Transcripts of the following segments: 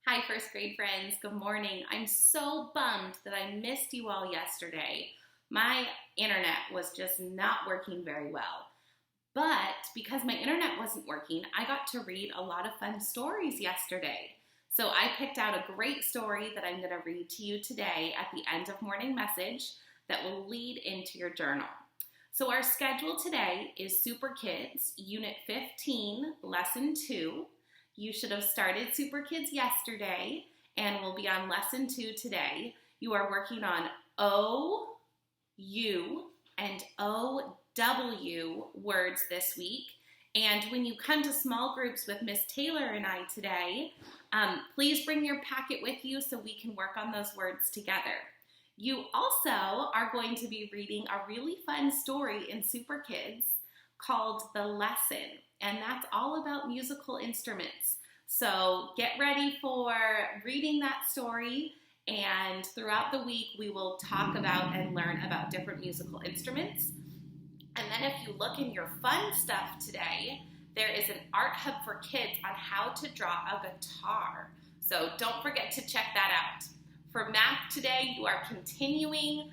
Hi, first grade friends. Good morning. I'm so bummed that I missed you all yesterday. My internet was just not working very well. But because my internet wasn't working, I got to read a lot of fun stories yesterday. So I picked out a great story that I'm going to read to you today at the end of morning message that will lead into your journal. So our schedule today is Super Kids, Unit 15, Lesson 2. You should have started Super Kids yesterday and will be on Lesson 2 today. You are working on O, U, and OW words this week. And when you come to small groups with Miss Taylor and I today, please bring your packet with you so we can work on those words together. You also are going to be reading a really fun story in Super Kids called The Lesson, and that's all about musical instruments. So get ready for reading that story, and throughout the week we will talk about and learn about different musical instruments. And then if you look in your fun stuff today, there is an art hub for kids on how to draw a guitar. So don't forget to check that out. For math today, you are continuing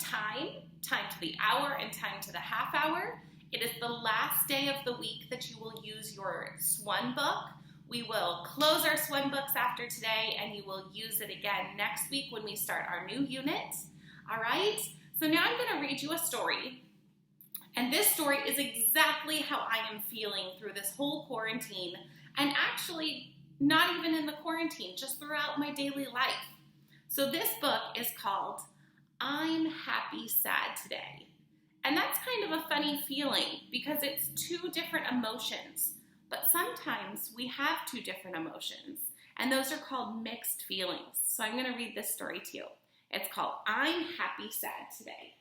time to the hour and time to the half hour. It is the last day of the week that you will use your SWUN book. We will close our SWUN books after today, and you will use it again next week when we start our new unit. All right? So now I'm going to read you a story. And this story is exactly how I am feeling through this whole quarantine, and actually not even in the quarantine, just throughout my daily life. So this book is called I'm Happy Sad Today. And that's kind of a funny feeling because it's two different emotions. But sometimes we have two different emotions, and those are called mixed feelings. So I'm going to read this story to you. It's called I'm Happy Sad Today.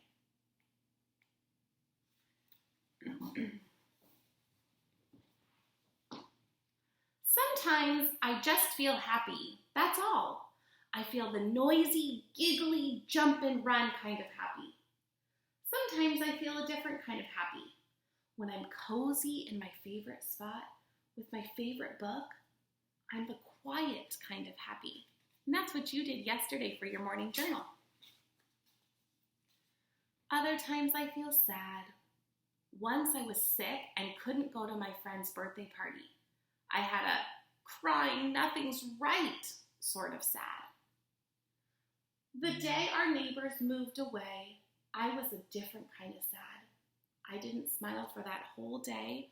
Sometimes I just feel happy. That's all. I feel the noisy, giggly, jump and run kind of happy. Sometimes I feel a different kind of happy. When I'm cozy in my favorite spot with my favorite book, I'm the quiet kind of happy. And that's what you did yesterday for your morning journal. Other times I feel sad. Once I was sick and couldn't go to my friend's birthday party. I had a crying, nothing's right sort of sad. The day our neighbors moved away, I was a different kind of sad. I didn't smile for that whole day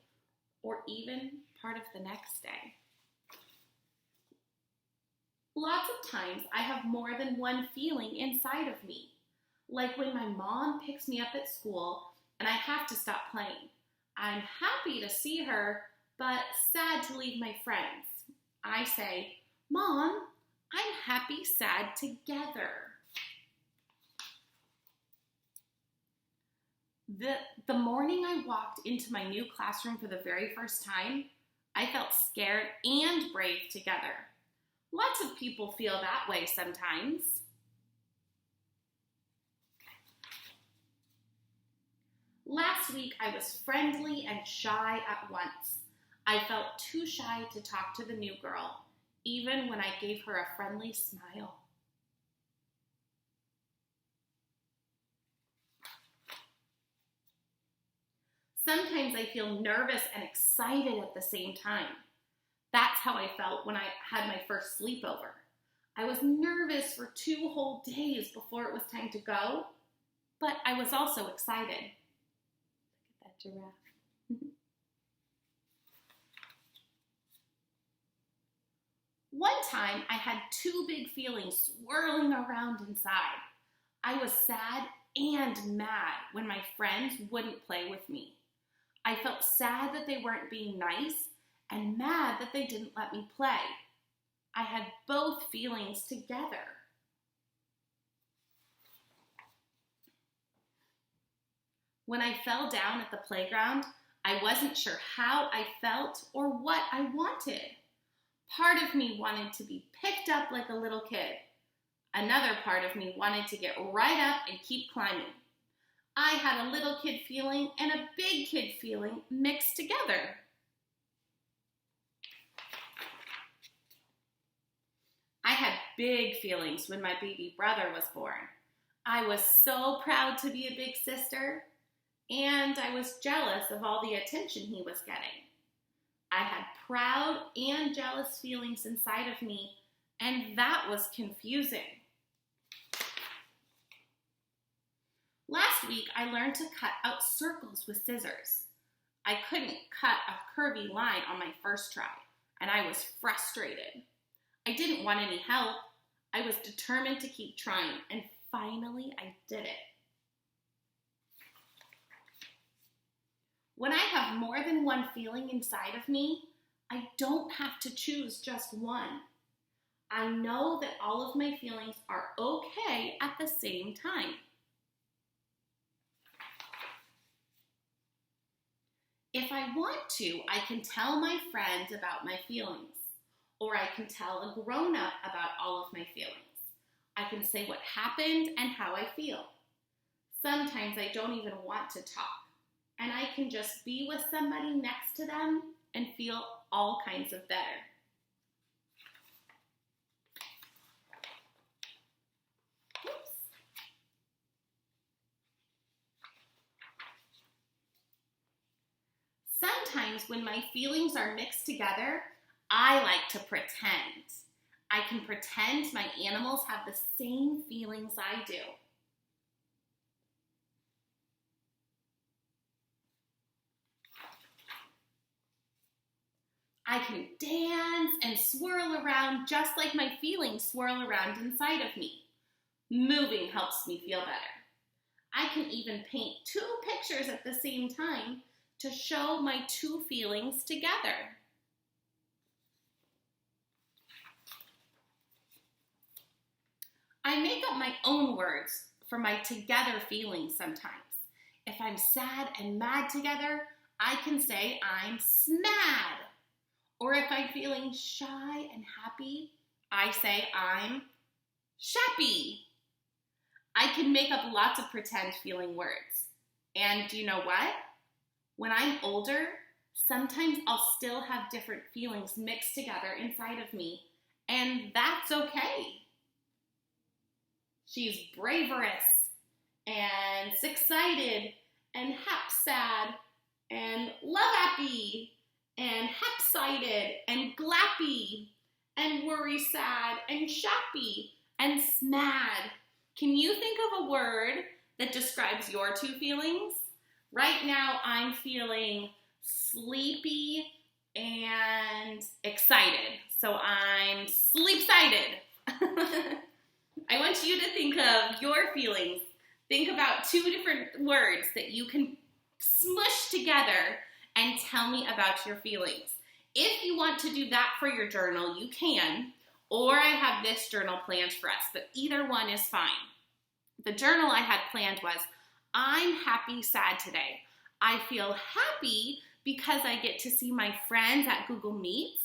or even part of the next day. Lots of times I have more than one feeling inside of me, like when my mom picks me up at school and I have to stop playing. I'm happy to see her, but sad to leave my friends. I say, Mom, I'm happy, sad together. The morning I walked into my new classroom for the very first time, I felt scared and brave together. Lots of people feel that way sometimes. Last week I was friendly and shy at once. I felt too shy to talk to the new girl, even when I gave her a friendly smile. Sometimes I feel nervous and excited at the same time. That's how I felt when I had my first sleepover. I was nervous for 2 whole days before it was time to go, but I was also excited. Look at that giraffe. One time I had 2 big feelings swirling around inside. I was sad and mad when my friends wouldn't play with me. I felt sad that they weren't being nice and mad that they didn't let me play. I had both feelings together. When I fell down at the playground, I wasn't sure how I felt or what I wanted. Part of me wanted to be picked up like a little kid. Another part of me wanted to get right up and keep climbing. I had a little kid feeling and a big kid feeling mixed together. big feelings when my baby brother was born. I was so proud to be a big sister, and I was jealous of all the attention he was getting. I had proud and jealous feelings inside of me, and that was confusing. Last week, I learned to cut out circles with scissors. I couldn't cut a curvy line on my first try, and I was frustrated. I didn't want any help. I was determined to keep trying, and finally I did it. When I have more than one feeling inside of me, I don't have to choose just one. I know that all of my feelings are okay at the same time. If I want to, I can tell my friends about my feelings, or I can tell a grown-up about all of my feelings. I can say what happened and how I feel. Sometimes I don't even want to talk, and I can just be with somebody next to them and feel all kinds of better. Sometimes when my feelings are mixed together, I like to pretend. I can pretend my animals have the same feelings I do. I can dance and swirl around just like my feelings swirl around inside of me. Moving helps me feel better. I can even paint two pictures at the same time to show my two feelings together. I make up my own words for my together feelings sometimes. If I'm sad and mad together, I can say I'm smad. Or if I'm feeling shy and happy, I say I'm shappy. I can make up lots of pretend feeling words. And do you know what? When I'm older, sometimes I'll still have different feelings mixed together inside of me, and that's okay. She's braverous, and excited, and hap-sad, and love-happy, and hap-sided, and glappy, and worry-sad, and shappy, and smad. Can you think of a word that describes your two feelings? Right now, I'm feeling sleepy and excited. So I'm sleep-sided. I want you to think of your feelings. Think about two different words that you can smush together and tell me about your feelings. If you want to do that for your journal, you can, or I have this journal planned for us, but either one is fine. The journal I had planned was, I'm happy, sad today. I feel happy because I get to see my friends at Google Meets,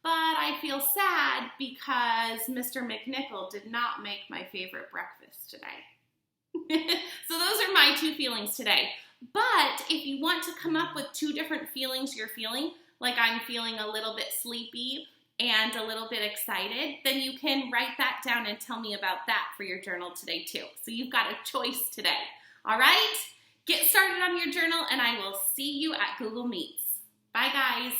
but I feel sad because Mr. McNichol did not make my favorite breakfast today. So those are my two feelings today. But if you want to come up with two different feelings you're feeling, like I'm feeling a little bit sleepy and a little bit excited, then you can write that down and tell me about that for your journal today too. So you've got a choice today. All right? Get started on your journal and I will see you at Google Meets. Bye guys.